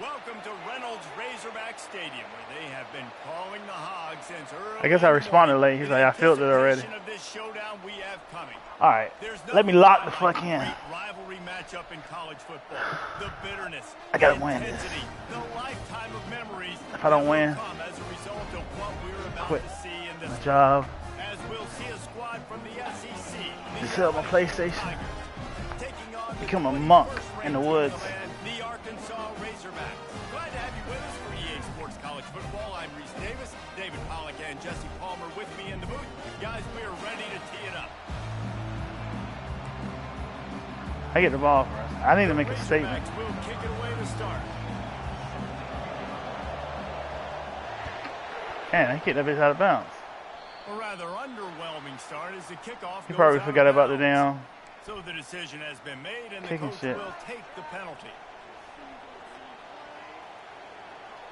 Welcome to Reynolds Razorback Stadium, where they have been calling the Hogs since early. I guess I responded late. He's like, I felt it already. Of this showdown we have coming. All right, let me lock the fuck in. Rivalry matchup in college football. The bitterness, I gotta win this. the lifetime of memories. If I don't win, as a result of what we're about quit to see in this my job. As we'll see a squad from the SEC. Just sell my PlayStation. Become a monk in the woods. The Arkansas Razorbacks. Glad to have you with us for EA Sports College Football. I'm Reese Davis, David Pollack, and Jesse Palmer with me in the booth. Guys, we are ready to tee it up. I get the ball for us. I need to make a statement. We'll kick it away to start. Man, I kicked that bitch out of bounds. A rather underwhelming start as the kickoff. He probably forgot about the down. So the decision has been made, and the coach will take the penalty.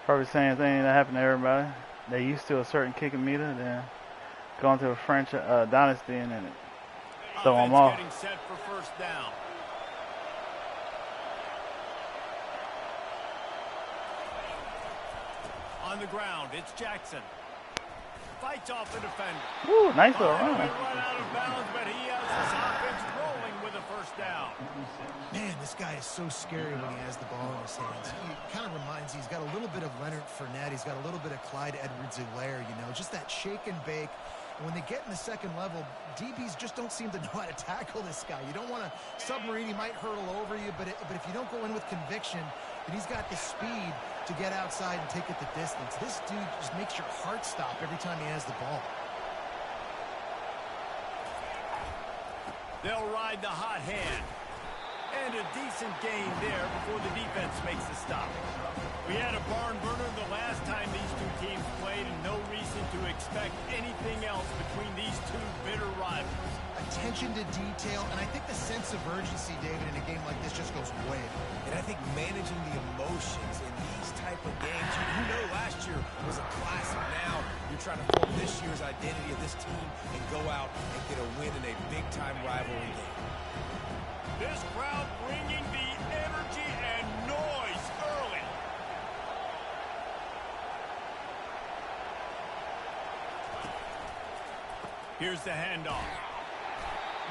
Probably the same thing that happened to everybody. They used to a certain kicking meter, then go into a French dynasty, and then throw them off. Getting set for first down. On the ground, it's Jackson. Fights off the defender. Ooh, nice little run. Run out of bounds, but he has his offense rolling with a first down. Man, this guy is so scary when he has the ball in his hands. He kind of reminds me, he's got a little bit of Leonard Fournette. He's got a little bit of Clyde Edwards-Helaire, you know, just that shake and bake. And when they get in the second level, DBs just don't seem to know how to tackle this guy. You don't want to submarine. He might hurtle over you, but if you don't go in with conviction, then he's got the speed to get outside and take it the distance. This dude just makes your heart stop every time he has the ball. They'll ride the hot hand. And a decent gain there before the defense makes the stop. We had a barn burner the last time these two teams played, and no reason to expect anything else between these two bitter rivals. Attention to detail, and I think the sense of urgency, David, in a game like this just goes way up. And I think managing the emotions in these type of games, you know last year was a classic. Now you're trying to form this year's identity of this team and go out and get a win in a big-time rivalry game. This crowd bringing the energy and noise early. Here's the handoff.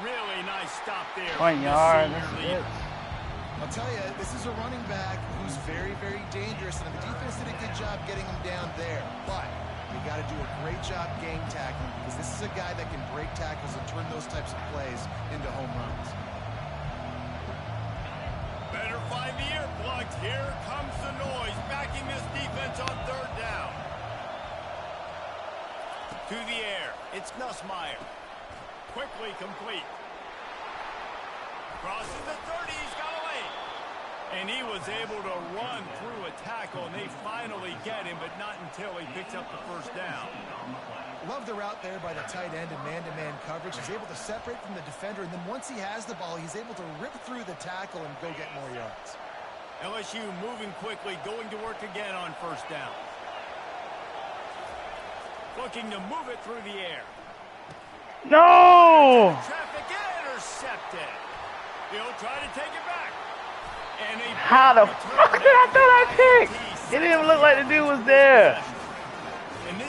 Really nice stop there. 20 yards. I'll tell you, this is a running back who's very, very dangerous, and the defense did a good job getting him down there. But you got to do a great job game tackling, because this is a guy that can break tackles and turn those types of plays into home runs. Better find the earplugs. Here comes the noise, backing this defense on third down. To the air, it's Nussmeier. Quickly complete. Crosses the 30, he's got a lane. And he was able to run through a tackle, and they finally get him, but not until he picks up the first down. Love the route there by the tight end and man-to-man coverage. He's able to separate from the defender, and then once he has the ball, he's able to rip through the tackle and go get more yards. LSU moving quickly, going to work again on first down. Looking to move it through the air. No! Traffic intercepted. He'll try to take it back. And how the fuck did I throw that pick? It didn't even look like the dude was there.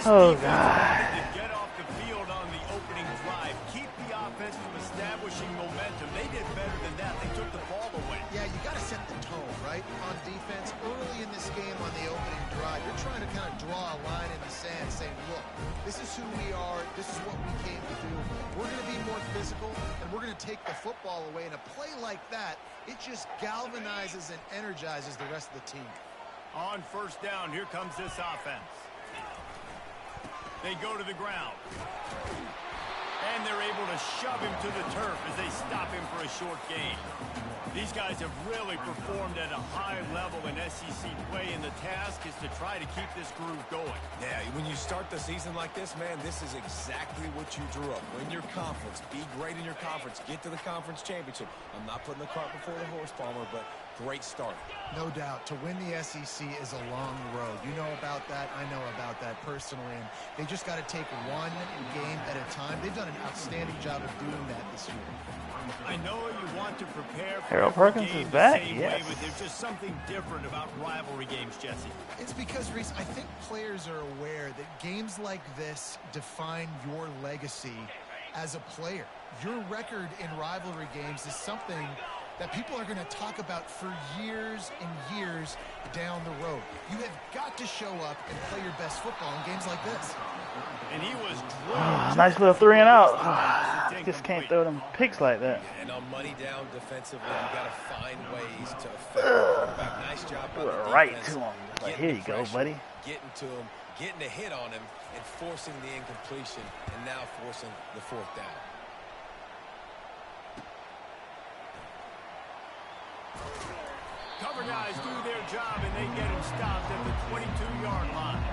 Oh, God. Get off the field on the opening drive. Keep the offense from establishing momentum. They did better than that. They took the ball away. Yeah, you got to set the tone, right? On defense, early in this game on the opening drive, you're trying to kind of draw a line in the sand saying, look, this is who we are. This is what we came to do. We're going to be more physical, and we're going to take the football away. And a play like that, it just galvanizes and energizes the rest of the team. On first down, here comes this offense. They go to the ground. And they're able to shove him to the turf as they stop him for a short gain. These guys have really performed at a high level in SEC play, and the task is to try to keep this groove going. Yeah, when you start the season like this, man, this is exactly what you drew up. Win your conference. Be great in your conference. Get to the conference championship. I'm not putting the cart before the horse, Palmer, but great start. No doubt. To win the SEC is a long road. You know about that. I know about that personally. And they just got to take one game at a time. They've done an outstanding job of doing that this year. I know you want to prepare for Harold every Perkins game is the back, same yes. way, but there's just something different about rivalry games, Jesse. It's because, Reese, I think players are aware that games like this define your legacy as a player. Your record in rivalry games is something that people are going to talk about for years and years down the road. You have got to show up and play your best football in games like this. And he was Nice little 3 and out. Just can't throw them picks like that. And on money down defensively, you got to find ways to affect the quarterback. Nice job by the defense. Right to him. Like, here you go, pressure, buddy. Getting to him, getting a hit on him, and forcing the incompletion, and now forcing the 4th down. Cover guys do their job, and they get him stopped at the 22-yard line.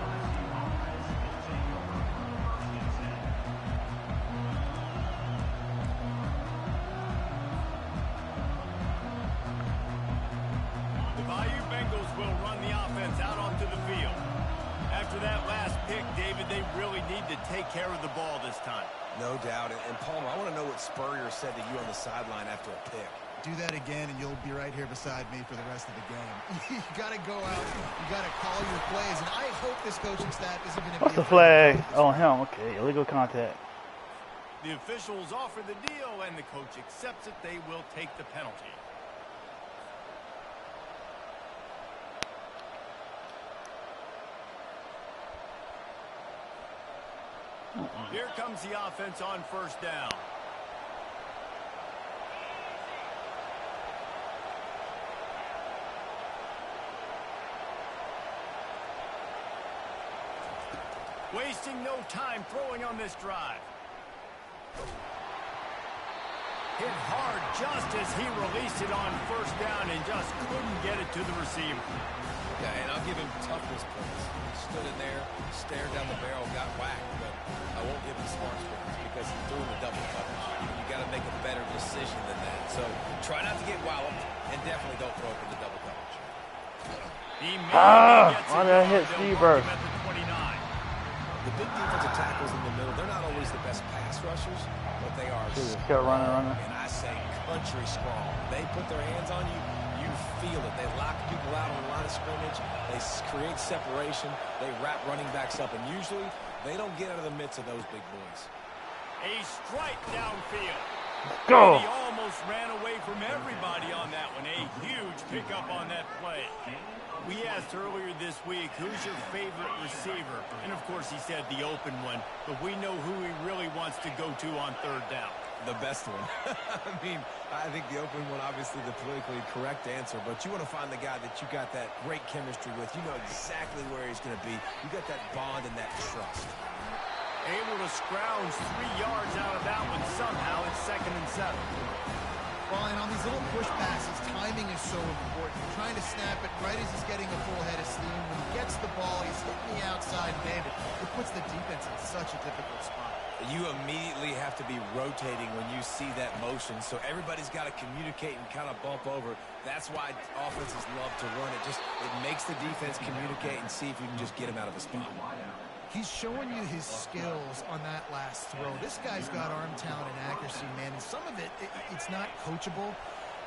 The Bayou Bengals will run the offense out onto the field. After that last pick, David, they really need to take care of the ball this time. No doubt. And Palmer, I want to know what Spurrier said to you on the sideline after a pick. Do that again, and you'll be right here beside me for the rest of the game. You got to go out. You got to call your plays, and I hope this coaching staff isn't going to be. What's the flag? Oh, him. Okay, illegal contact. The officials offer the deal, and the coach accepts it. They will take the penalty. Here comes the offense on 1st down. Wasting no time throwing on this drive. Hit hard just as he released it on 1st down and just couldn't get it to the receiver. Yeah, and I'll give him toughness points. He stood in there, stared down the barrel, got whacked, but I won't give him smarts points because he threw in the double coverage. You got to make a better decision than that. So try not to get walloped, and definitely don't throw it in the double coverage. Why did I hit Steve Burst? At the 29. The big defensive tackles in the middle, they're not always the best pass rushers, but they are Just kept running. and I say country strong. They put their hands on you, you feel it. They lock people out on the line of scrimmage. They create separation. They wrap running backs up, and usually they don't get out of the midst of those big boys. A strike downfield. Go. And he almost ran away from everybody on that one. A huge pickup on that play. We asked earlier this week, who's your favorite receiver? And, of course, he said the open one. But we know who he really wants to go to on 3rd down. The best one. I mean, I think the open one, obviously the politically correct answer, but you want to find the guy that you got that great chemistry with. You know exactly where he's going to be. You got that bond and that trust. Able to scrounge 3 yards out of that one somehow. It's 2nd and 7. Brian, on these little push passes, timing is so important. You're trying to snap it right as he's getting a full head of steam. When he gets the ball, he's hitting the outside man. It puts the defense in such a difficult spot. You immediately have to be rotating when you see that motion, so everybody's got to communicate and kind of bump over. That's why offenses love to run it. It makes the defense communicate and see if you can just get him out of a spot. He's showing you his skills on that last throw. This guy's got arm talent and accuracy, man, and some of it's not coachable.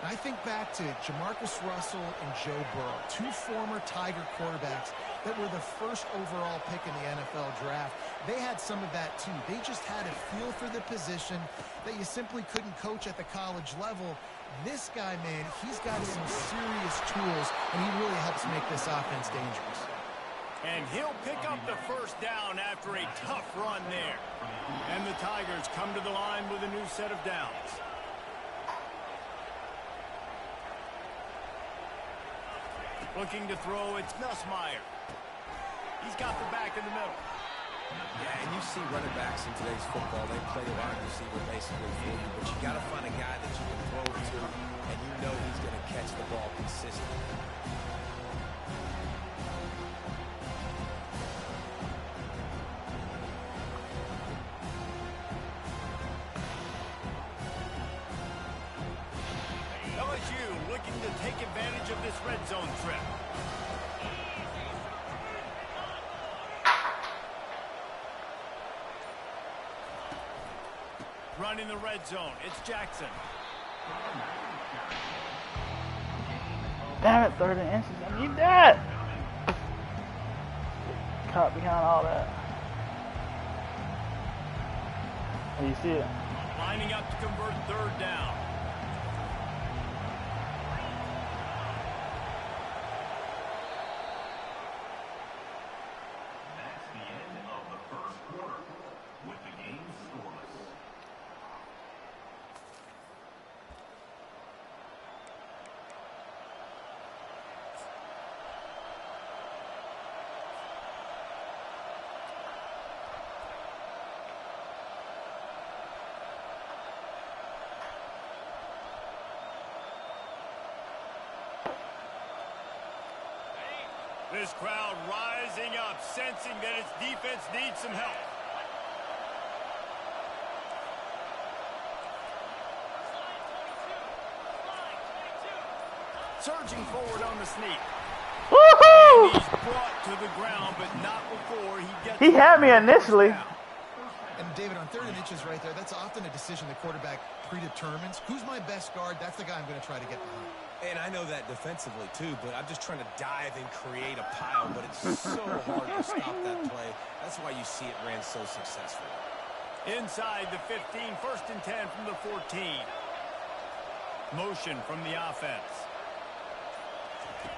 And I think back to Jamarcus Russell and Joe Burrow, 2 former Tiger quarterbacks that were the 1st overall pick in the NFL draft. They had some of that, too. They just had a feel for the position that you simply couldn't coach at the college level. This guy, man, he's got some serious tools, and he really helps make this offense dangerous. And he'll pick up the 1st down after a tough run there. And the Tigers come to the line with a new set of downs. Looking to throw, it's Nussmeier. He's got the back in the middle. Yeah, and you see running backs in today's football, they play the wide receiver basically for you, but you got to find a guy that you can throw to, and you know he's going to catch the ball consistently. looking to take advantage of this red zone trip. Running the red zone, it's Jackson. Damn it, 30 inches. I need that. Caught behind all that. Oh, you see it? Lining up to convert third down. That's the end of the first quarter with the game scoreless. This crowd rising up, sensing that its defense needs some help. Surging forward on the sneak. Woohoo! And he's brought to the ground, but not before he gets... He had me initially. And David, on 3rd and inches right there, that's often a decision the quarterback predetermines. Who's my best guard? That's the guy I'm going to try to get behind. And I know that defensively, too, but I'm just trying to dive and create a pile, but it's so hard to stop that play. That's why you see it ran so successfully. Inside the 15, 1st and 10 from the 14. Motion from the offense.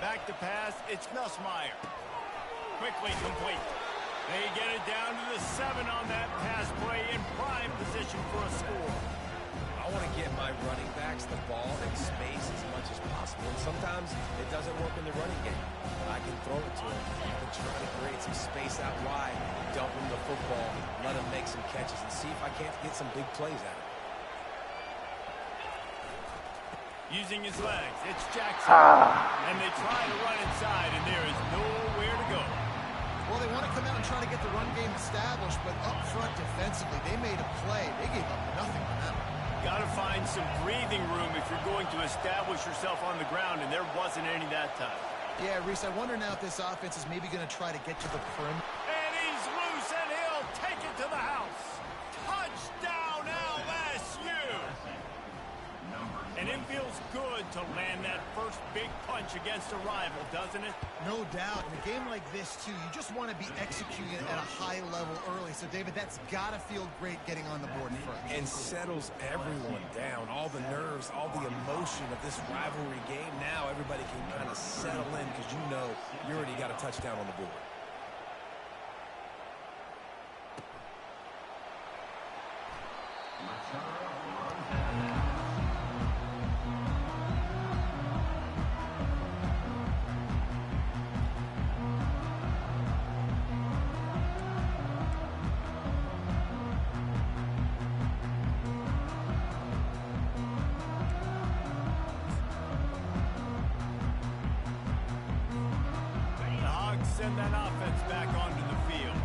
Back to pass, it's Nussmeier. Quickly complete. They get it down to the 7 on that pass play in prime position for a score. I want to get my running backs the ball in space as much as possible. And sometimes it doesn't work in the running game. But I can throw it to him. I can try to create some space out wide, dump him the football, let him make some catches, and see if I can't get some big plays out of it. Using his legs, it's Jackson. And they try to run inside, and there is nowhere to go. Well, they want to come out and try to get the run game established, but up front defensively, they made a play. They gave up nothing on that one. Got to find some breathing room if you're going to establish yourself on the ground, and there wasn't any that time. Yeah, Reese, I wonder now if this offense is maybe going to try to get to the perimeter. And he's loose, and he'll take it to the house. Touchdown, LSU! And it feels good to land that first big punch against a rival, doesn't it? No doubt. In a game like this, too, you just want to be executing at a high level early. So, David, that's got to feel great getting on the board first. And settles everyone down. All the nerves, all the emotion of this rivalry game. Now everybody can kind of settle in because you know you already got a touchdown on the board. Send that offense back onto the field.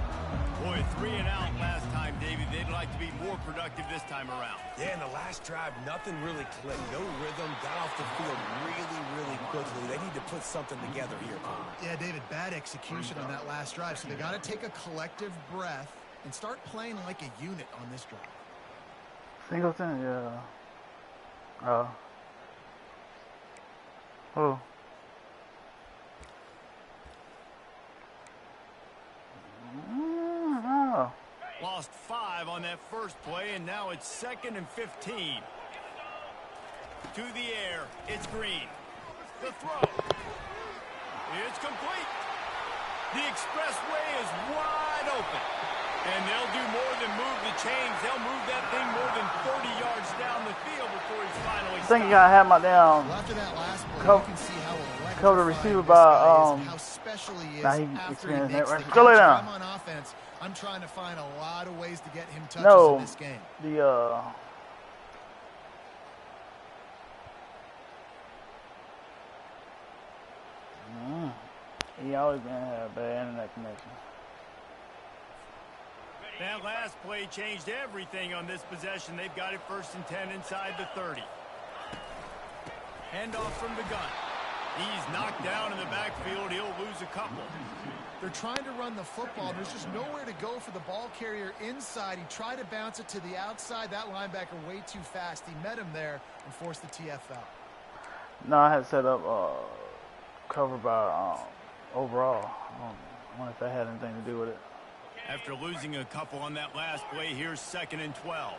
Boy, 3 and out last time, David. They'd like to be more productive this time around. Yeah, in the last drive, nothing really clicked. No rhythm. Got off the field really, really quickly. They need to put something together here, Paul. Yeah, David, bad execution on that last drive. So they got to take a collective breath and start playing like a unit on this drive. Singleton, yeah. Oh. Oh. Lost 5 on that first play, and now it's 2nd and 15. To the air, it's Green. The throw. It's complete. The expressway is wide open. And they'll do more than move the chains. They'll move that thing more than 30 yards down the field before he's finally I think you gotta have my down. Well, after that last play, Cover, you can see how cover the receiver by how special he is nah, he after he experienced makes that the right. Go lay catch. down. I'm on offense. I'm trying to find a lot of ways to get him touches No, in this game. He always been have bad internet connection. That last play changed everything on this possession. They've got it 1st and 10 inside the 30. Handoff from the gun. He's knocked down in the backfield. He'll lose a couple. They're trying to run the football. There's just nowhere to go for the ball carrier inside. He tried to bounce it to the outside. That linebacker way too fast. He met him there and forced the TFL. No, I had set up cover by overall. I wonder if that had anything to do with it. After losing a couple on that last play, here's 2nd and 12.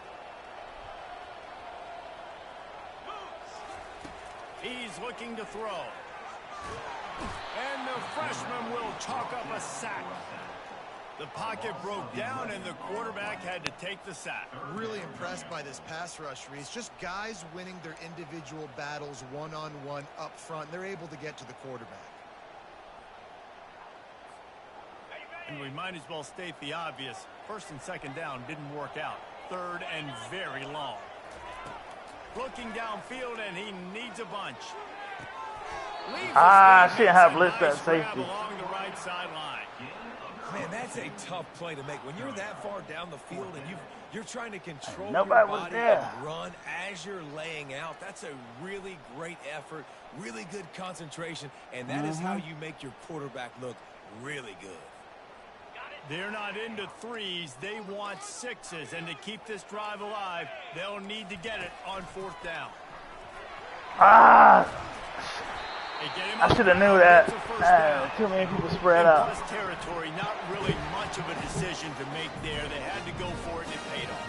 He's looking to throw. And the freshman will chalk up a sack. The pocket broke down, and the quarterback had to take the sack. Really impressed by this pass rush, Reese. Just guys winning their individual battles one-on-one up front. They're able to get to the quarterback. And we might as well state the obvious. 1st and 2nd down didn't work out. 3rd and very long. Looking downfield, and he needs a bunch. She didn't have blitzed that safety. Along the right sideline. Man, that's a tough play to make. When you're that far down the field and you're trying to control Nobody your was body there. and run as you're laying out, that's a really great effort, really good concentration, and that is how you make your quarterback look really good. They're not into threes. They want sixes. And to keep this drive alive, they'll need to get it on 4th down. I should have knew that. Too many people spread out. Plus territory, not really much of a decision to make there. They had to go for it, and it paid off.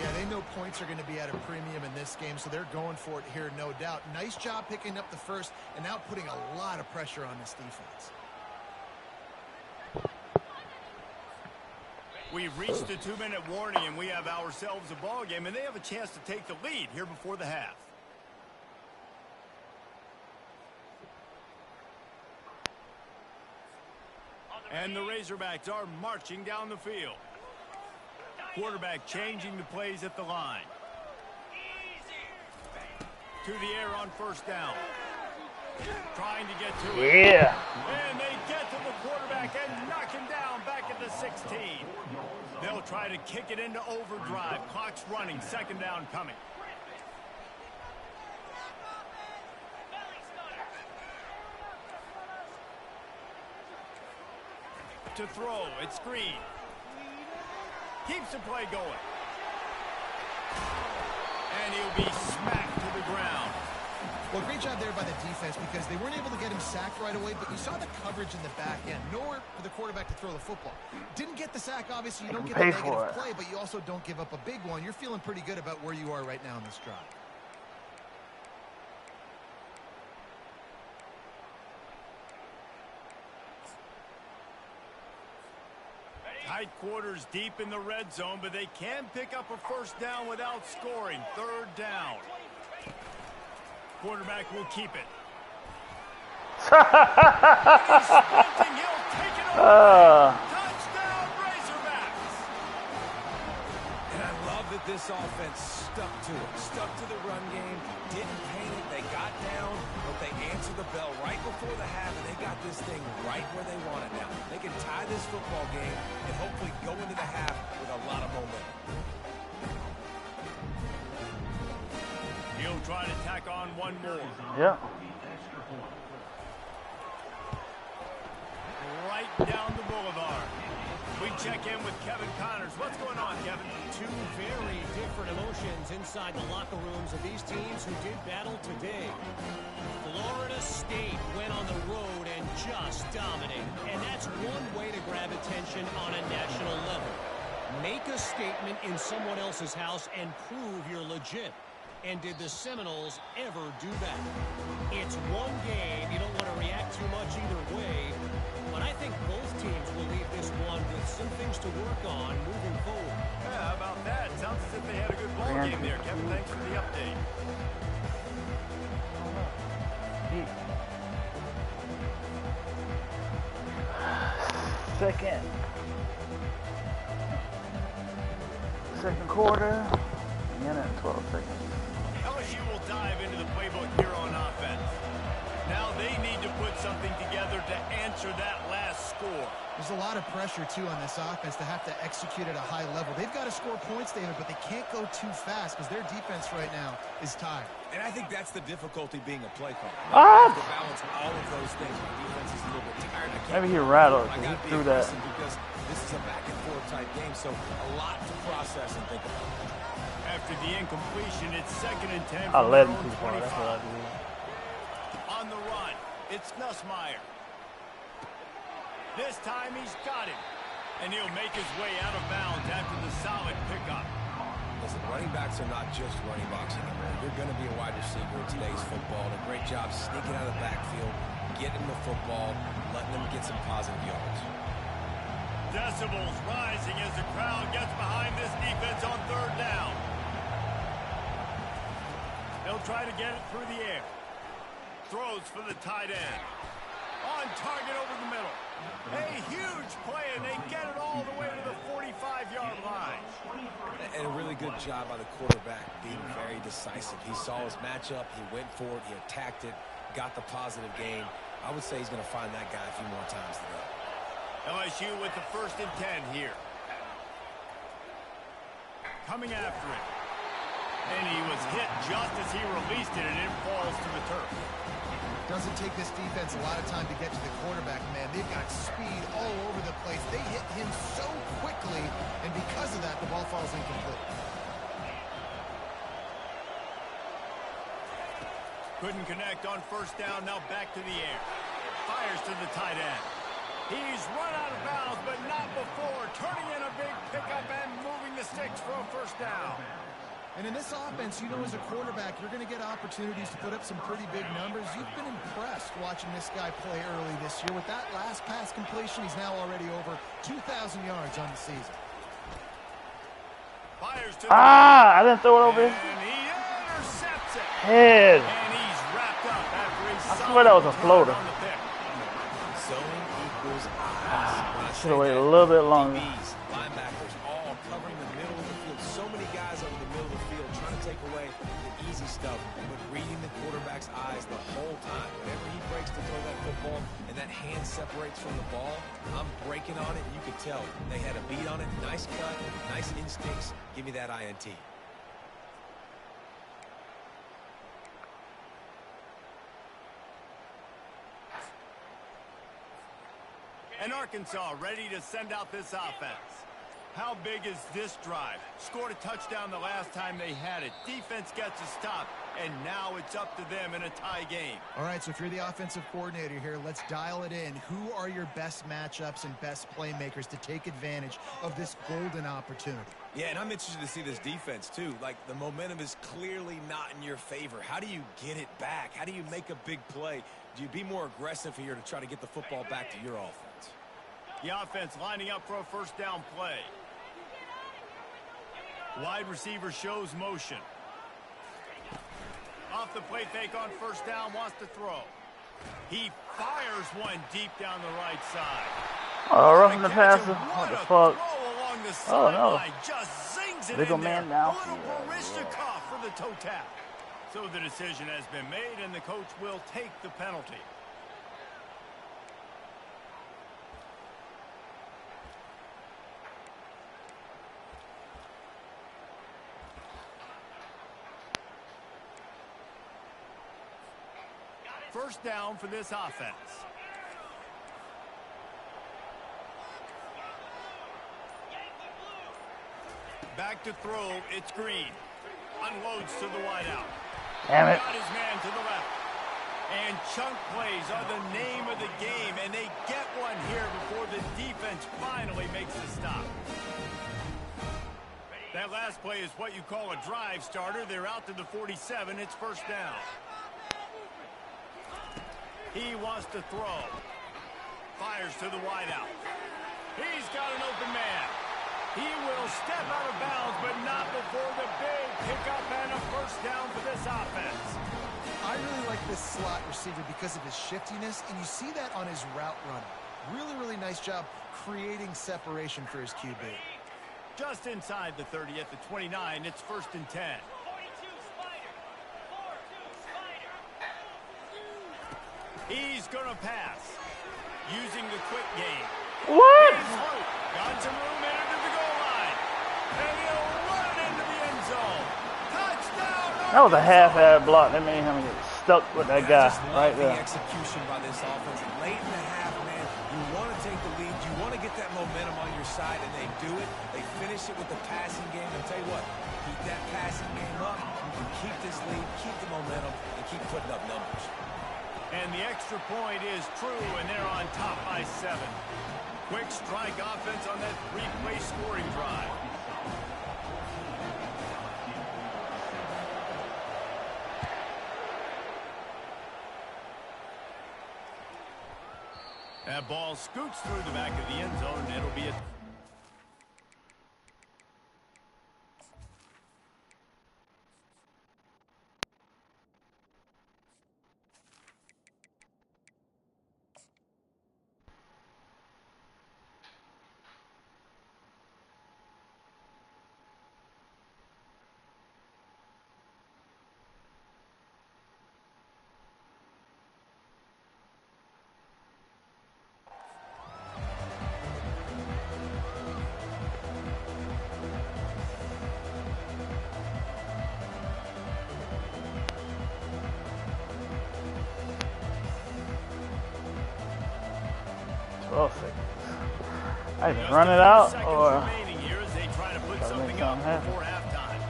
Yeah, they know points are going to be at a premium in this game, so they're going for it here, no doubt. Nice job picking up the first and now putting a lot of pressure on this defense. We've reached the 2-minute warning, and we have ourselves a ball game, and they have a chance to take the lead here before the half. And the Razorbacks are marching down the field. Quarterback changing the plays at the line. To the air on 1st down. Trying to get to it. Yeah. And they get to the quarterback and knock him down back at the 16. They'll try to kick it into overdrive. Clock's running. 2nd down coming. To throw. It's Green. Keeps the play going. And he'll be smacked to the ground. Well, great job there by the defense because they weren't able to get him sacked right away, but you saw the coverage in the back end. Nowhere for the quarterback to throw the football. Didn't get the sack, obviously. You don't get the negative play, but you also don't give up a big one. You're feeling pretty good about where you are right now in this drive. Tight quarters deep in the red zone, but they can pick up a 1st down without scoring. 3rd down. Quarterback will keep it. He's sprinting. He'll take it over. Touchdown, Razorbacks. And I love that this offense stuck to it, stuck to the run game, didn't paint it, they got down, but they answered the bell right before the half, and they got this thing right where they want it now. They can tie this football game and hopefully go into the half with a lot of momentum. He'll try to tack on one more. Yeah. Right down the boulevard. We check in with Kevin Connors. What's going on, Kevin? Two very different emotions inside the locker rooms of these teams who did battle today. Florida State went on the road and just dominated. And that's one way to grab attention on a national level. Make a statement in someone else's house and prove you're legit. And did the Seminoles ever do that? It's one game. You don't want to react too much either way. But I think both teams will leave this one with some things to work on moving forward. Yeah, how about that? Sounds as if they had a good ball game there, Kevin. Thanks for the update. Second quarter, minute and 12 seconds. LSU will dive into the playbook here on offense. Now they need to put something together to answer that last score. There's a lot of pressure, too, on this offense to have to execute at a high level. They've got to score points, David, but they can't go too fast because their defense right now is tired. And I think that's the difficulty being a play caller. Ah! To balance all of those things. My defense is a little bit tired. Maybe he rattled. I He got to be threw that. aggressive because this is a back-and-forth type game, so a lot to process and think about. After the incompletion, it's 2nd and 10. I led him too far. That's what I did. On the run, it's Nussmeier. This time he's got him. And he'll make his way out of bounds after the solid pickup. Listen, running backs are not just running backs anymore. You're going to be a wide receiver in today's football. A great job sneaking out of the backfield, getting the football, letting them get some positive yards. Decibels rising as the crowd gets behind this defense on 3rd down. They'll try to get it through the air. Throws for the tight end. On target over the middle. A huge play, and they get it all the way to the 45-yard line. And a really good job by the quarterback being very decisive. He saw his matchup, he went for it, he attacked it, got the positive gain. I would say he's going to find that guy a few more times today. LSU with the 1st and 10 here. Coming after it. And he was hit just as he released it, and it falls to the turf. Doesn't take this defense a lot of time to get to the quarterback, man. They've got speed all over the place. They hit him so quickly, and because of that, the ball falls incomplete. Couldn't connect on 1st down, now back to the air. Fires to the tight end. He's run out of bounds, but not before. Turning in a big pickup and moving the sticks for a 1st down. And in this offense, you know, as a quarterback, you're going to get opportunities to put up some pretty big numbers. You've been impressed watching this guy play early this year. With that last pass completion, he's now already over 2,000 yards on the season. Fires to I didn't throw it over his and he intercepts it. head. And he's wrapped up after a I swear that was a floater. on the pick. Zone equals eyes. Should have waited a little bit longer. DBs, linebackers, all covering the middle of the field. So many guys over the middle of the field trying to take away the easy stuff, but reading the quarterback's eyes the whole time. Whenever he breaks to throw that football and that hand separates from the ball, I'm breaking on it. You could tell they had a beat on it. Nice cut, nice instincts. Give me that INT. And Arkansas ready to send out this offense. How big is this drive? Scored a touchdown the last time they had it. Defense gets a stop, and now it's up to them in a tie game. All right, so if you're the offensive coordinator here, let's dial it in. Who are your best matchups and best playmakers to take advantage of this golden opportunity? Yeah, and I'm interested to see this defense, too. Like, the momentum is clearly not in your favor. How do you get it back? How do you make a big play? Do you be more aggressive here to try to get the football back to your offense? The offense lining up for a 1st down play. Wide receiver shows motion. Off the play fake on 1st down, wants to throw. He fires one deep down the right side. Oh, roughing the passer. What the fuck? Oh, no. Just zings it Big in ol' there. man down. A little Barishnikov for the toe tap. So the decision has been made, and the coach will take the penalty. First down for this offense. Back to throw, it's Green. Unloads to the wideout. Damn it. Got his man to the left. And chunk plays are the name of the game, and they get one here before the defense finally makes the stop. That last play is what you call a drive starter. They're out to the 47. It's 1st down. He wants to throw. Fires to the wideout. He's got an open man. He will step out of bounds, but not before the big pickup and a 1st down for this offense. I really like this slot receiver because of his shiftiness, and you see that on his route running. Really, really nice job creating separation for his QB. Just inside the 30 at the 29, it's 1st and 10. He's going to pass. Using the quick game. What? Got some room into the goal line. And he'll run it into the end zone. Touchdown! That was a half-ad block. That made him get stuck with that guy right there. The execution by this offense. Late in the half, man, you want to take the lead. You want to get that momentum on your side, and they do it. They finish it with the passing game. I'll tell you what, keep that passing game up. You can keep this lead, keep the momentum, and keep putting up numbers. And the extra point is true, and they're on top by 7. Quick strike offense on that 3-play scoring drive. That ball scoots through the back of the end zone, and it'll be a... I just run it out, or here as they try to put something up before halftime.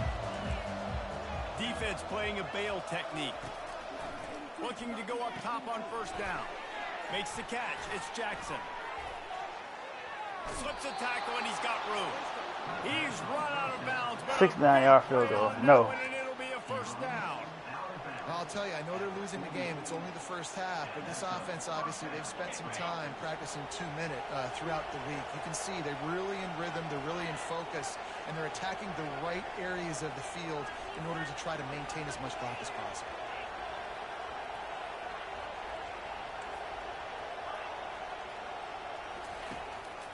Defense playing a bail technique. Looking to go up top on first down. Makes the catch. It's Jackson. Slips a tackle, and he's got room. He's run out of bounds. 69-yard field goal. No. And it'll be a first down. I'll tell you, I know they're losing the game. It's only the first half, but this offense, obviously, they've spent some time practicing 2-minute throughout the week. You can see they're really in rhythm, they're really in focus, and they're attacking the right areas of the field in order to try to maintain as much clock as possible.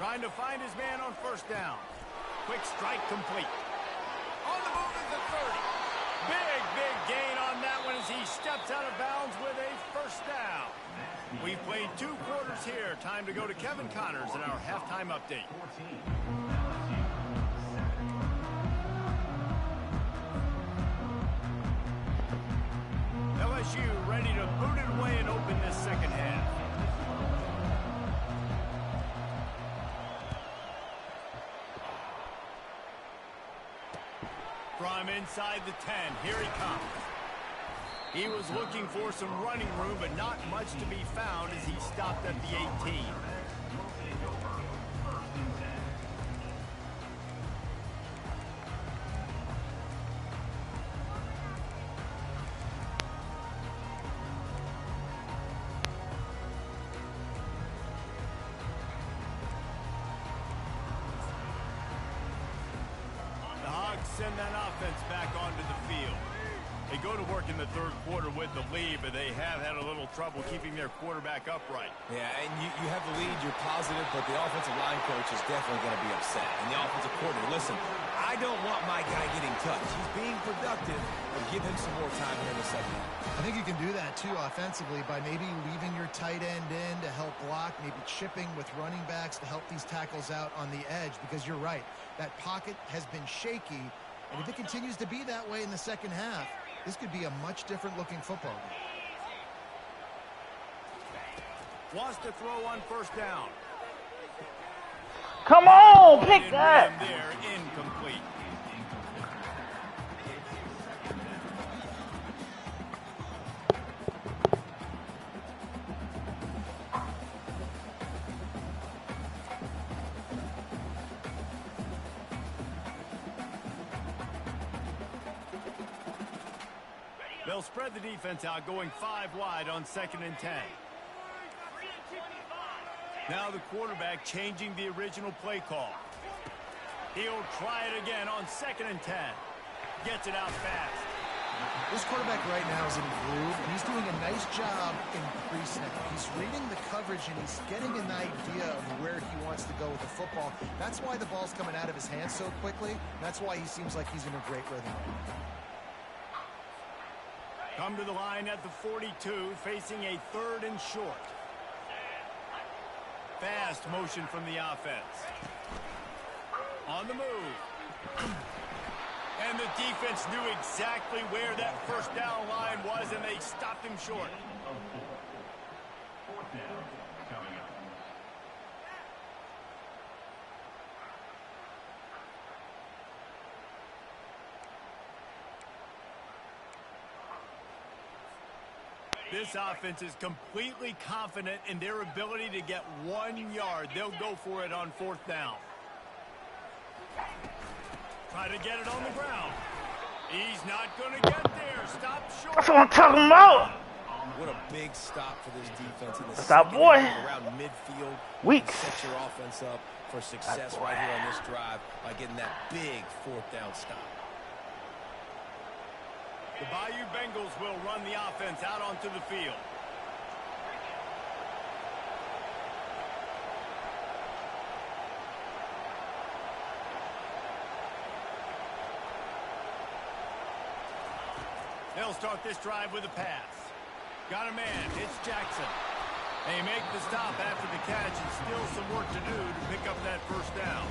Trying to find his man on first down. Quick strike complete. On the move is the 30. Big gain on that one as he steps out of bounds with a first down. We've played 2 quarters here. Time to go to Kevin Connors in our halftime update. LSU ready to boot it away and open this second half. From inside the 10, here he comes. He was looking for some running room, but not much to be found as he stopped at the 18. Send that offense back onto the field. They go to work in the third quarter with the lead, but they have had a little trouble keeping their quarterback upright. Yeah, and you have the lead, you're positive, but the offensive line coach is definitely going to be upset. And the offensive coordinator, listen, I don't want my guy getting touched. He's being productive, but give him some more time here in the second half. I think you can do that, too, offensively, by maybe leaving your tight end in to help block, maybe chipping with running backs to help these tackles out on the edge, because you're right. That pocket has been shaky, and if it continues to be that way in the second half, this could be a much different looking football game. Wants to throw on first down. Come on, pick that. There, incomplete. They'll spread the defense out, going 5 wide on 2nd and 10. Now the quarterback changing the original play call. He'll try it again on 2nd and 10. Gets it out fast. This quarterback right now is in a groove, and he's doing a nice job in pre-snap. He's reading the coverage, and he's getting an idea of where he wants to go with the football. That's why the ball's coming out of his hands so quickly. That's why he seems like he's in a great rhythm. Come to the line at the 42, facing a 3rd and short. Fast motion from the offense. On the move. And the defense knew exactly where that first down line was, and they stopped him short. 4th down coming up. This offense is completely confident in their ability to get 1 yard. They'll go for it on 4th down. Try to get it on the ground. He's not going to get there. Stop short. That's what I'm talking about. What a big stop for this defense in the Stop, boy. Around midfield. Weak. Set your offense up for success right here on this drive by getting that big 4th down stop. The Bayou Bengals will run the offense out onto the field. They'll start this drive with a pass. Got a man. It's Jackson. They make the stop after the catch and still some work to do to pick up that 1st down.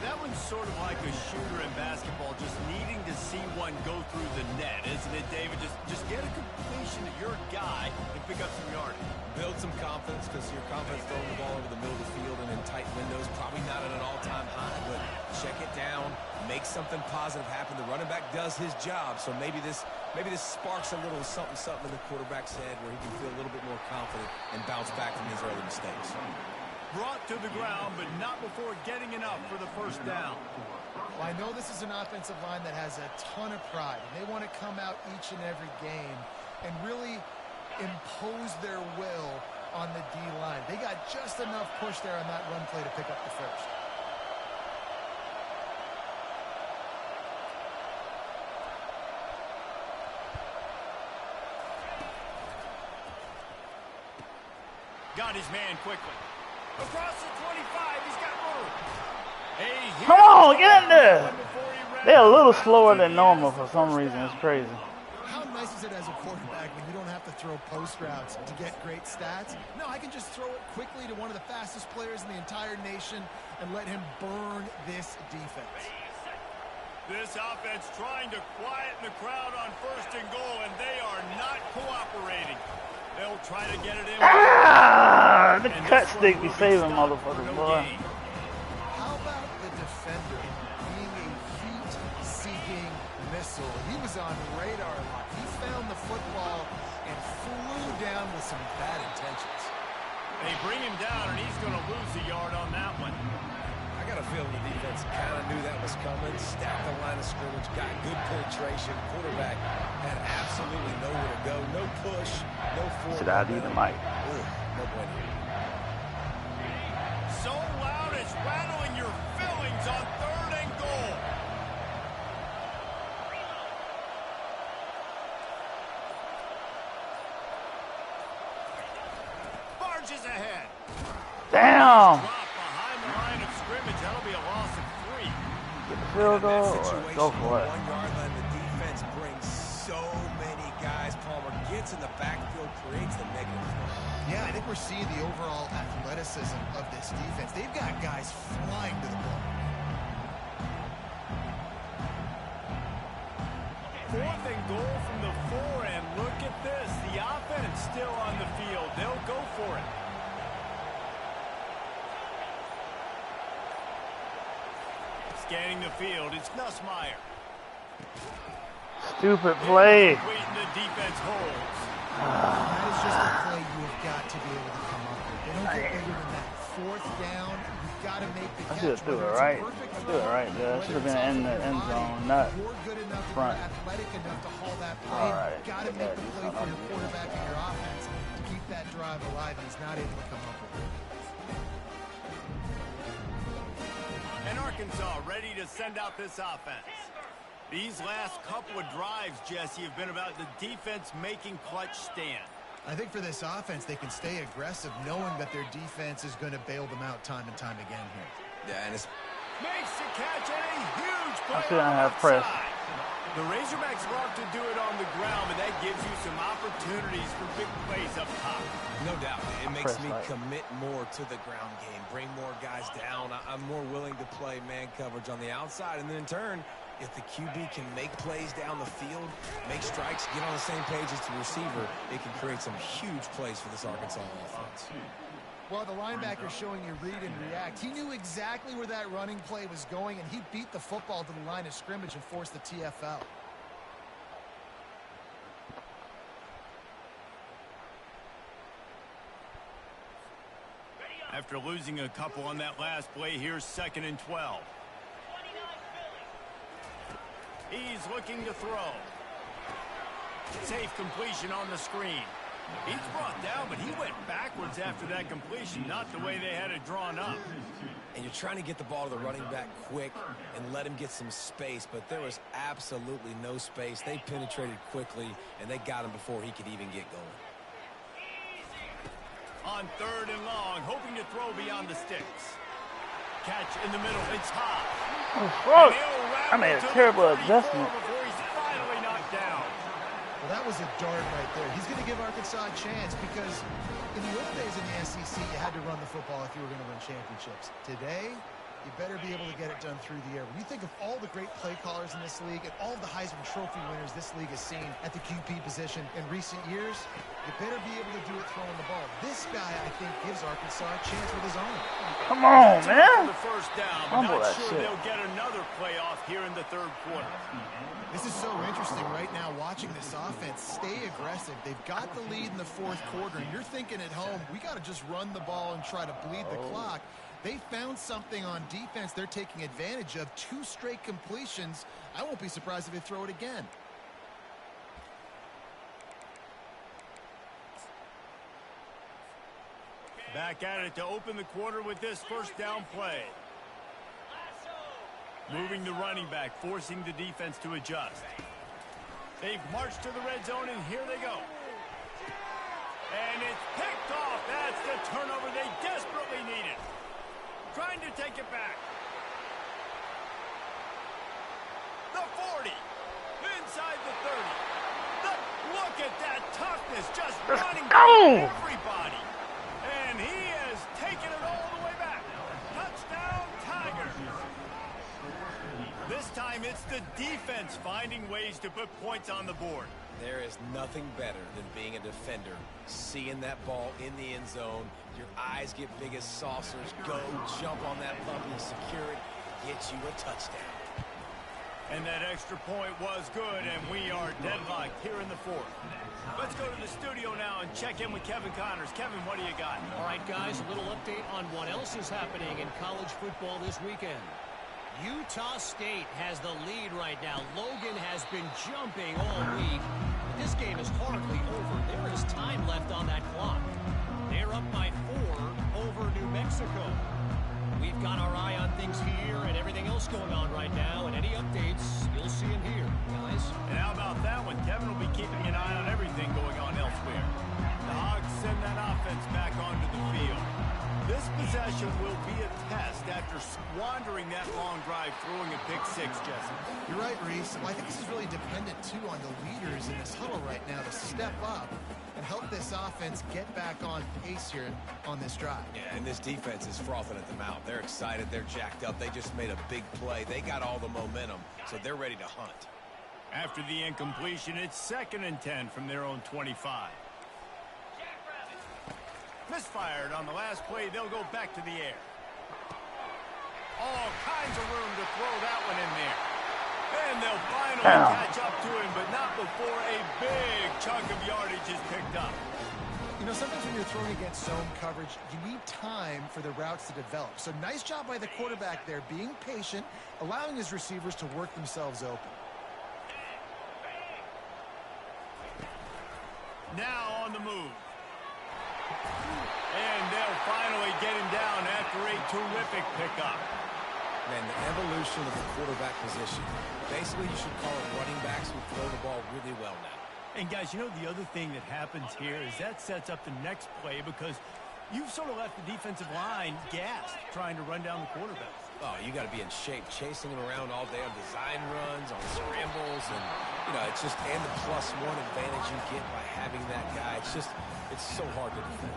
That one's sort of like a shooter in basketball, just needing to see one go through the net, isn't it, David? Just get a completion to your guy and pick up some yardage. Build some confidence, because your confidence throwing the ball over the middle of the field and in tight windows, probably not at an all-time high, but check it down, make something positive happen. The running back does his job, so maybe this sparks a little something in the quarterback's head where he can feel a little bit more confident and bounce back from his early mistakes. Brought to the ground, but not before getting enough for the 1st down. Well, I know this is an offensive line that has a ton of pride, and they want to come out each and every game and really impose their will on the D-line. They got just enough push there on that run play to pick up the 1st. Got his man quickly. Across the 25, he's got room. Come on, get in there. They're a little slower than normal for some reason. It's crazy. How nice is it as a quarterback when you don't have to throw post routes to get great stats? No, I can just throw it quickly to one of the fastest players in the entire nation and let him burn this defense. This offense trying to quieten the crowd on 1st and goal, and they are not cooperating. They'll try to get it in. The cut stick be saving motherfuckers, boy. How about the defender being a heat-seeking missile? He was on radar lock. He found the football and flew down with some bad intentions. They bring him down, and he's going to lose a yard on that one. I got a feeling the defense kind of knew that was coming, stacked the line of scrimmage, got good penetration. Quarterback had absolutely nowhere to go. No push, no forward. Should I do the mic? No bueno. So loud it's rattling your fillings on 3rd and goal. Barges ahead. Damn. That'll be a loss of 3. Get the field goal or go for it. 1 yard line, the defense brings so many guys. Palmer gets in the backfield, creates the negative. Yeah, I think we're seeing the overall athleticism of this defense. They've got guys flying to the ball. 4th and goal from the 4, and look at this. The offense still on the field. They'll go for it. Scanning the field, it's Nussmeier. Stupid play. The defense holds. That is just a play you have got to be able to come up with. They don't get bigger than that. 4th down, you've got to make the catch. I should have threw it right. I threw it right there. I should have been in the end zone, not front. Athletic enough to haul that play. All right. You've got to make the play for your quarterback and your offense to keep that drive alive. He's not able to come up with it. And Arkansas ready to send out this offense. These last couple of drives, Jesse, have been about the defense making clutch stand. I think for this offense, they can stay aggressive knowing that their defense is going to bail them out time and time again here. Yeah, and it's Makes the catch and a huge play. I shouldn't have pressed. The Razorbacks love to do it on the ground, but that gives you some opportunities for big plays up top. No doubt. It makes me commit more to the ground game, bring more guys down. I'm more willing to play man coverage on the outside. And then in turn, if the QB can make plays down the field, make strikes, get on the same page as the receiver, it can create some huge plays for this Arkansas offense. Well, the linebacker showing you read and react. He knew exactly where that running play was going, and he beat the football to the line of scrimmage and forced the TFL. After losing a couple on that last play, here's 2nd and 12. He's looking to throw. Safe completion on the screen. He's brought down, but he went backwards after that completion, not the way they had it drawn up. And you're trying to get the ball to the running back quick and let him get some space, but there was absolutely no space. They penetrated quickly, and they got him before he could even get going. On 3rd and long, hoping to throw beyond the sticks. Catch in the middle. It's hot. Oh, fuck. I made a terrible adjustment. Before he's finally knocked down. Well, that was a dart right there. He's going to give Arkansas a chance because in the old days in the SEC, you had to run the football if you were going to win championships. Today, you better be able to get it done through the air. When you think of all the great play callers in this league and all the Heisman Trophy winners this league has seen at the QB position in recent years, you better be able to do it throwing the ball. This guy, I think, gives Arkansas a chance with his arm. Come on, man. The first down, but not sure they'll get another playoff here in the 3rd quarter. This is so interesting right now watching this offense stay aggressive. They've got the lead in the 4th quarter, and you're thinking at home, we got to just run the ball and try to bleed the clock. They found something on defense they're taking advantage of. 2 straight completions. I won't be surprised if they throw it again. Back at it to open the quarter with this 1st down play. Moving the running back, forcing the defense to adjust. They've marched to the red zone, and here they go. And it's picked off. That's the turnover they desperately needed. Trying to take it back. The 40. Inside the 30. Look at that toughness. Just running through everybody. And he has taken it all the way back. Touchdown, Tigers. This time it's the defense finding ways to put points on the board. There is nothing better than being a defender, seeing that ball in the end zone. Your eyes get big as saucers. Go, jump on that puppy, secure it, get you a touchdown. And that extra point was good, and we are deadlocked here in the 4th. Let's go to the studio now and check in with Kevin Connors. Kevin, what do you got? All right, guys, a little update on what else is happening in college football this weekend. Utah State has the lead right now. Logan has been jumping all week. But this game is hardly over. There is time left on that clock. They're up by 4 over New Mexico. We've got our eye on things here and everything else going on right now. And any updates, you'll see them here, guys. And how about that one? Kevin will be keeping an eye on everything going on elsewhere. The Hogs send that offense back onto the field. This possession will be a test after squandering that long drive, throwing a pick-6, Jesse. You're right, Reese. Well, I think this is really dependent, too, on the leaders in this huddle right now to step up and help this offense get back on pace here on this drive. Yeah, and this defense is frothing at the mouth. They're excited. They're jacked up. They just made a big play. They got all the momentum, so they're ready to hunt. After the incompletion, it's 2nd and 10 from their own 25. Misfired on the last play. They'll go back to the air. All kinds of room to throw that one in there. And they'll finally catch up to him, but not before a big chunk of yardage is picked up. You know, sometimes when you're throwing against zone coverage, you need time for the routes to develop. So nice job by the quarterback there, being patient, allowing his receivers to work themselves open. Now on the move. And they'll finally get him down after a terrific pickup. Man, the evolution of the quarterback position. Basically, you should call it running backs who throw the ball really well now. And guys, you know the other thing that happens here is that sets up the next play because you've sort of left the defensive line gassed trying to run down the quarterback. Oh, you got to be in shape, chasing him around all day on design runs, on scrambles, and You know, it's just, and the +1 advantage you get by having that guy. It's just, it's so hard to defend.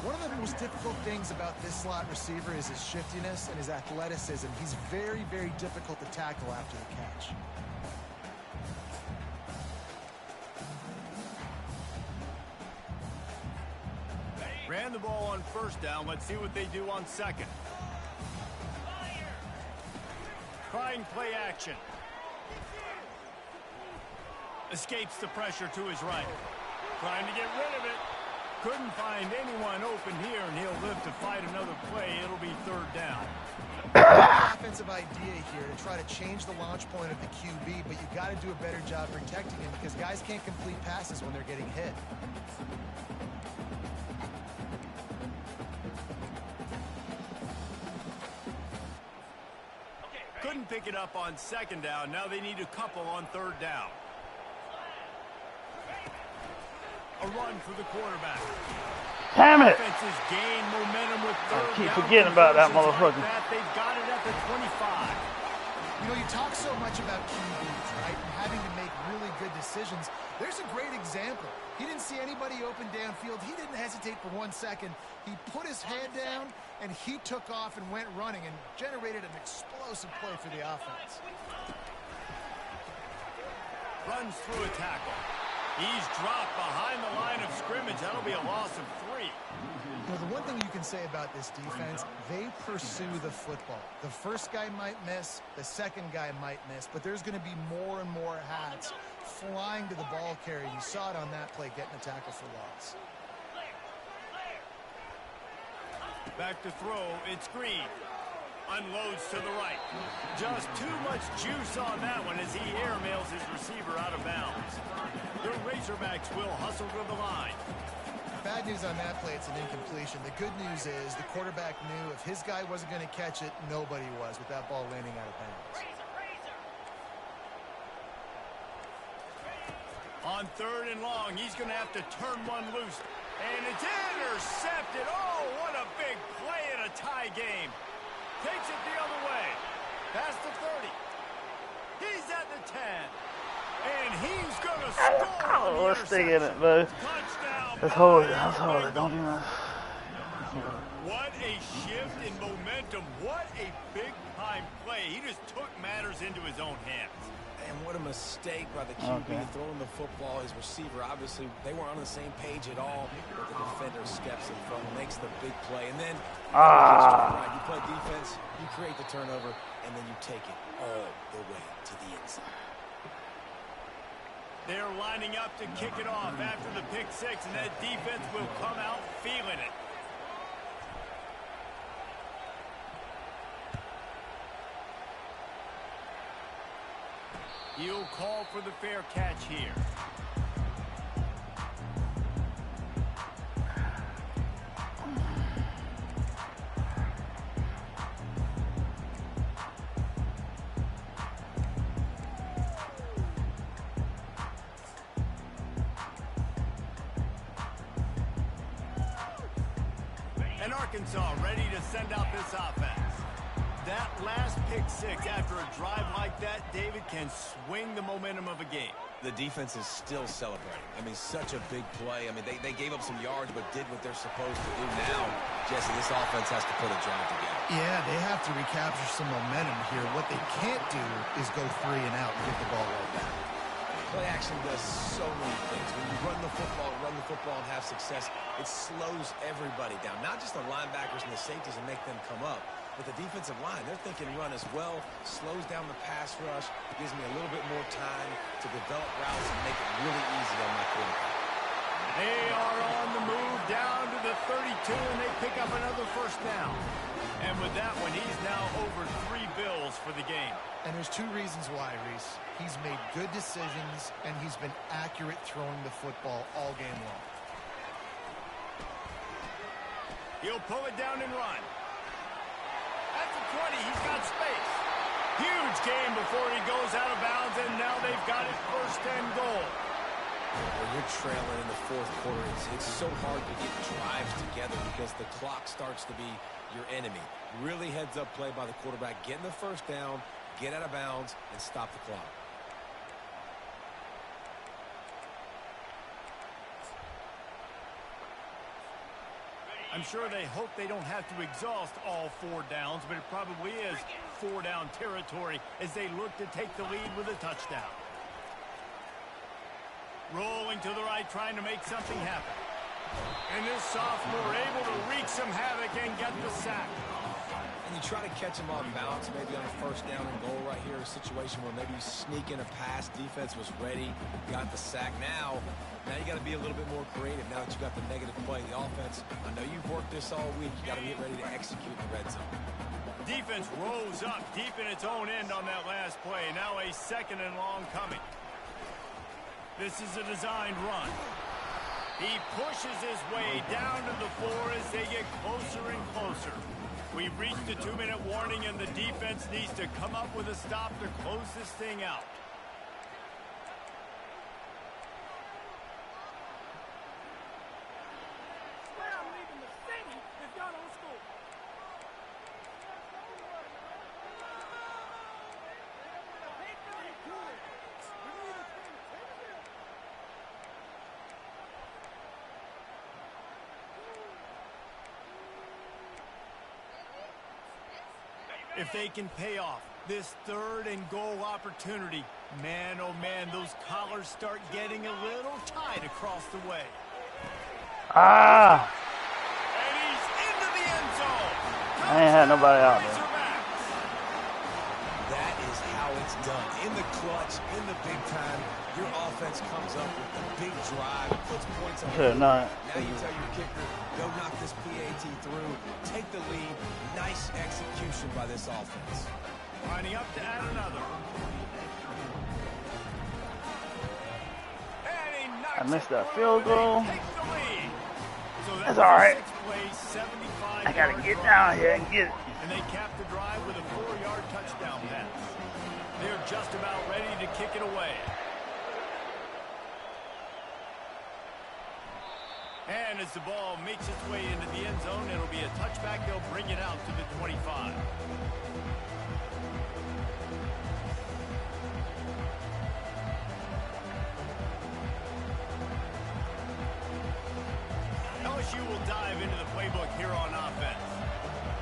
One of the most difficult things about this slot receiver is his shiftiness and his athleticism. He's very, very difficult to tackle after the catch. Ran the ball on first down. Let's see what they do on second. Trying play action. Escapes the pressure to his right. Trying to get rid of it. Couldn't find anyone open here, and he'll live to fight another play. It'll be third down. Offensive idea here to try to change the launch point of the QB, but you got to do a better job protecting him because guys can't complete passes when they're getting hit. Couldn't pick it up on second down. Now they need a couple on third down. A run for the quarterback. Damn it! Offenses gain momentum with third I keep down forgetting about that conversions motherfucker. like that. They've got it at the 25. You know, you talk so much about QBs, right, and having to make really good decisions. There's a great example. He didn't see anybody open downfield. He didn't hesitate for 1 second. He put his head down, and he took off and went running and generated an explosive play for the offense. Runs through a tackle. He's dropped behind the line of scrimmage. That'll be a loss of 3. Well, the one thing you can say about this defense, they pursue the football. The first guy might miss, the second guy might miss, but there's going to be more and more hats flying to the ball carrier. You saw it on that play, getting a tackle for loss. Back to throw. It's Green. Unloads to the right. Just too much juice on that one as he airmails his receiver out of bounds. The Razorbacks will hustle to the line. Bad news on that play, it's an incompletion. The good news is the quarterback knew if his guy wasn't going to catch it, nobody was with that ball landing out of bounds. On third and long, he's going to have to turn one loose. And it's intercepted. Oh, what a big play in a tie game. Takes it the other way. Past the 30. He's at the 10. And he's going to score. Oh, let's stay in it, bud. Touchdown. Let's hold it. Let's hold it. Don't do that. What a shift in momentum. What a big-time play. He just took matters into his own hands. And what a mistake by the QB Okay. throwing the football. His receiver, obviously, they weren't on the same page at all. But the defender steps in front, makes the big play. And then you play defense, you create the turnover, and then you take it all the way to the inside. They're lining up to kick it off after the pick six, and that defense will come out feeling it. He'll call for the fair catch here. And Arkansas ready to send out this offense. That last pick six after a drive like that, David, can swing the momentum of a game. The defense is still celebrating. I mean, such a big play. I mean, they gave up some yards but did what they're supposed to do. Now, Jesse, this offense has to put a drive together. Yeah, they have to recapture some momentum here. What they can't do is go 3 and out and get the ball right back. Play action does so many things. When you run the football and have success, it slows everybody down. Not just the linebackers and the safeties and make them come up, but the defensive line. They're thinking run as well, slows down the pass rush, gives me a little bit more time to develop routes and make it really easy on my quarterback. They are on the move down to the 32, and they pick up another first down. And with that one, he's now over 3 bills for the game. And there's 2 reasons why, Reese. He's made good decisions, and he's been accurate throwing the football all game long. He'll pull it down and run. At the 20, he's got space. Huge game before he goes out of bounds, and now they've got it first and goal. When you're trailing in the fourth quarter, it's so hard to get drives together because the clock starts to be your enemy. Really heads-up play by the quarterback. Get in the first down, get out of bounds, and stop the clock. I'm sure they hope they don't have to exhaust all 4 downs, but it probably is 4-down territory as they look to take the lead with a touchdown. Rolling to the right, trying to make something happen. And this sophomore able to wreak some havoc and get the sack. And you try to catch him off balance, maybe on a first down and goal right here, a situation where maybe you sneak in a pass, defense was ready, got the sack. Now you got to be a little bit more creative now that you got the negative play. The offense, I know you've worked this all week. You got to get ready to execute in the red zone. Defense rose up deep in its own end on that last play. Now a 2nd and long coming. This is a designed run. He pushes his way down to the floor as they get closer and closer. We've reached the 2-minute warning, and the defense needs to come up with a stop to close this thing out. If they can pay off this 3rd and goal opportunity, man, oh man, those collars start getting a little tight across the way. Ah! And he's into the end zone. I ain't had nobody out there. That is how it's done. In the clutch, in the big time, your offense comes up with the big drive, puts points on the board. Now you tell your kicker, go knock this PAT through, take the lead. Nice execution by this offense. Lining up to add another. And he knocks I missed that it field through, goal. and they take the lead. So That's all right. 6-play, 75 I gotta get drive. down here and get it. And they cap the drive with a 4-yard touchdown pass. They're just about ready to kick it away. And as the ball makes its way into the end zone, it'll be a touchback. They'll bring it out to the 25. LSU will dive into the playbook here on offense.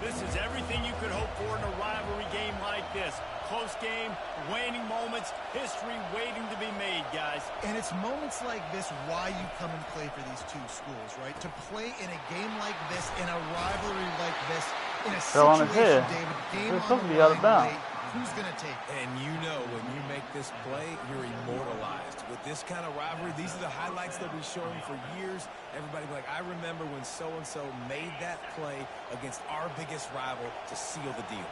This is everything you could hope for in a rivalry game like this. Close game, waning moments, history waiting to be made, guys. And it's moments like this why you come and play for these two schools, right? To play in a game like this, in a rivalry like this, in a situation, David, game on the line late, who's going to take it? And you know when you make this play, you're immortalized. With this kind of rivalry, these are the highlights they'll be showing for years. Everybody will be like, I remember when so-and-so made that play against our biggest rival to seal the deal.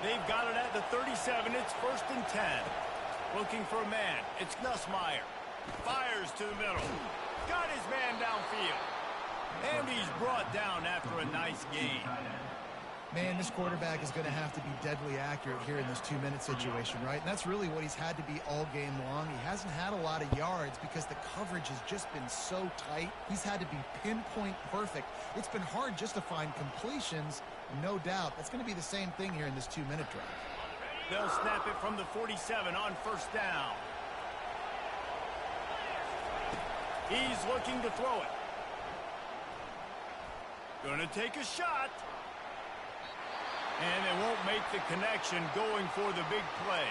They've got it at the 37. It's 1st and 10. Looking for a man. It's Nussmeier. Fires to the middle. Got his man downfield. And he's brought down after a nice gain. Man, this quarterback is going to have to be deadly accurate here in this 2-minute situation, right? And that's really what he's had to be all game long. He hasn't had a lot of yards because the coverage has just been so tight. He's had to be pinpoint perfect. It's been hard just to find completions, no doubt. That's going to be the same thing here in this 2-minute drive. They'll snap it from the 47 on 1st down. He's looking to throw it. Gonna take a shot. And they won't make the connection going for the big play.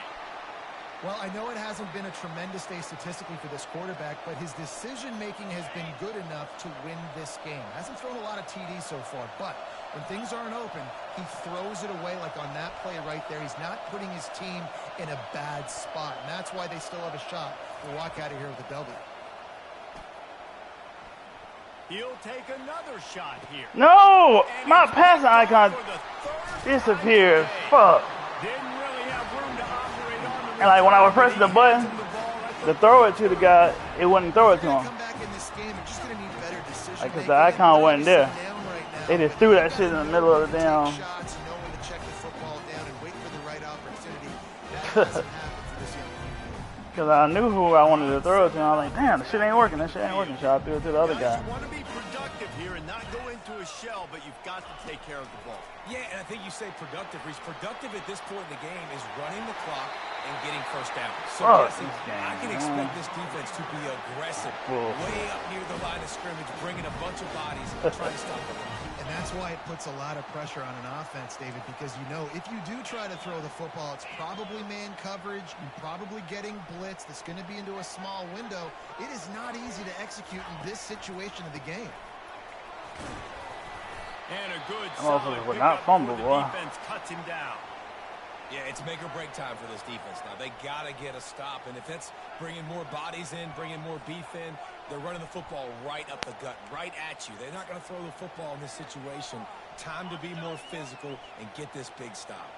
Well, I know it hasn't been a tremendous day statistically for this quarterback, but his decision-making has been good enough to win this game. Hasn't thrown a lot of TDs so far, but when things aren't open, he throws it away like on that play right there. He's not putting his team in a bad spot, and that's why they still have a shot to walk out of here with a W. He'll take another shot here. No! My passing icon disappeared. Fuck. Didn't really have room to operate on the And like when I was pressing the button to throw it to the guy, it wouldn't throw it to him. Like, cause the icon wasn't there. They just threw that shit in the middle of the damn. Cause I knew who I wanted to throw it to. And I was like, damn, the shit ain't working. That shit ain't working. So I threw it to the other guy. You want to be productive here and not go into a a shell, but you've got to take care of the ball. Yeah, and I think you say productive. He's productive at this point in the game is running the clock and getting first down. So, yes, I can expect this defense to be aggressive, way up near the line of scrimmage, bringing a bunch of bodies and trying to stop the run. And that's why it puts a lot of pressure on an offense, David, because you know if you do try to throw the football, it's probably man coverage. You're probably getting blitz that's going to be into a small window. It is not easy to execute in this situation of the game. And a good solid pickup before the defense cuts him down. Yeah, it's make or break time for this defense now. They got to get a stop, and if that's bringing more bodies in, bringing more beef in, they're running the football right up the gut, right at you. They're not going to throw the football in this situation. Time to be more physical and get this big stop.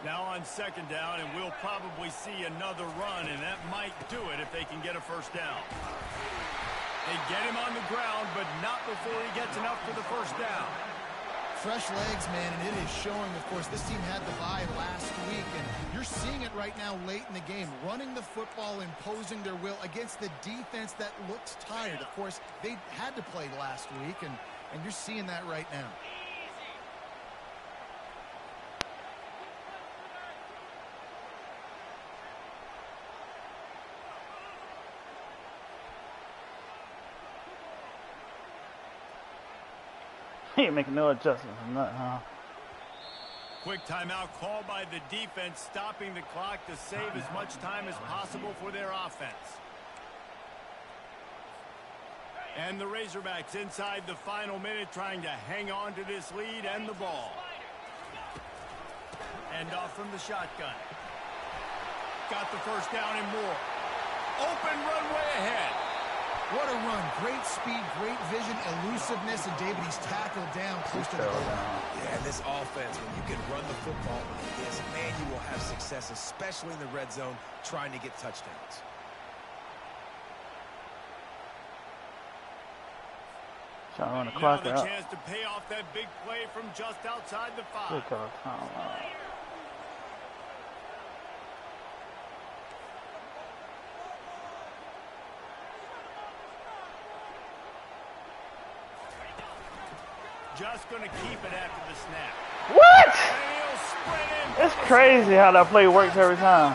Now on second down, and we'll probably see another run, and that might do it if they can get a first down. They get him on the ground, but not before he gets enough for the first down. Fresh legs, man, and it is showing, of course, this team had the bye last week, and you're seeing it right now late in the game, running the football, imposing their will against the defense that looks tired. Of course, they had to play last week, and you're seeing that right now. He ain't making no adjustments or nothing, huh? Quick timeout called by the defense, stopping the clock to save as much time as possible for their offense. And the Razorbacks inside the final minute trying to hang on to this lead and the ball. And off from the shotgun. Got the first down and more. Open runway ahead. What a run. Great speed, great vision, elusiveness, and David, he's tackled down close to the goal line. Yeah, and this offense, when you can run the football like this, man, you will have success, especially in the red zone, trying to get touchdowns. Trying to run the clock now the out. chance to pay off that big play from just outside the 5. Good call, Tom. Just going to keep it after the snap. What? And he'll sprint in. It's crazy how that play works every time.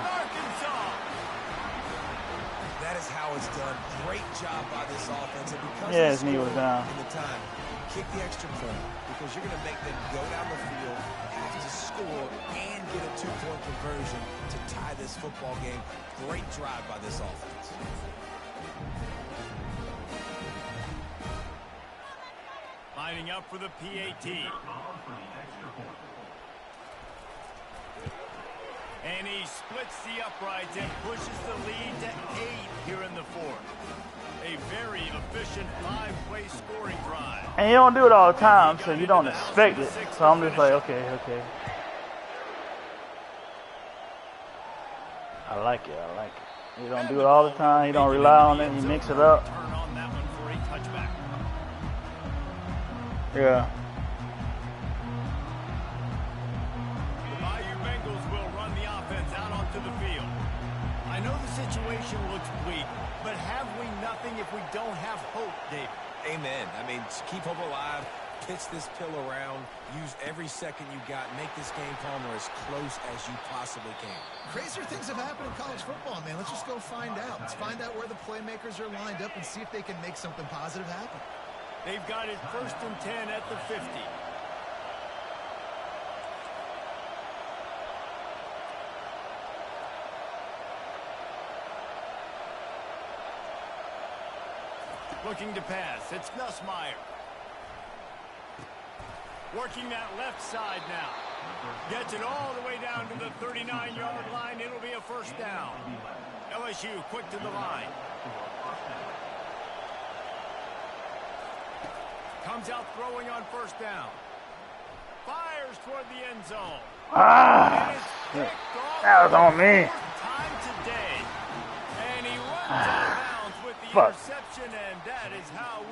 That is how it's done. Great job by this offense. And because Yeah, his knee was down. in the time, kick the extra point because you're going to make them go down the field, have to score, and get a 2-point conversion to tie this football game. Great drive by this offense. Lining up for the PAT. And he splits the uprights and pushes the lead to 8 here in the 4th. A very efficient 5-play scoring drive. And you don't do it all the time, so you don't expect it. So I'm just like, okay. I like it. You don't do it all the time. You don't rely on it. You mix it up. Turn on that one for a touchback. Yeah. The Bayou Bengals will run the offense out onto the field. I know the situation looks bleak, but have we nothing if we don't have hope, David? Amen. I mean, keep hope alive, pitch this pill around, use every second you got, make this game, Palmer, as close as you possibly can. Crazier things have happened in college football, man. Let's just go find out. Let's find out where the playmakers are lined up and see if they can make something positive happen. They've got it 1st and 10 at the 50. Looking to pass. It's Nussmeier. Working that left side now. Gets it all the way down to the 39-yard line. It'll be a first down. LSU quick to the line. Comes out throwing on first down. Fires toward the end zone. Ah, that was on me. Time today. And he runs out of bounds with the Fuck. interception, and that is how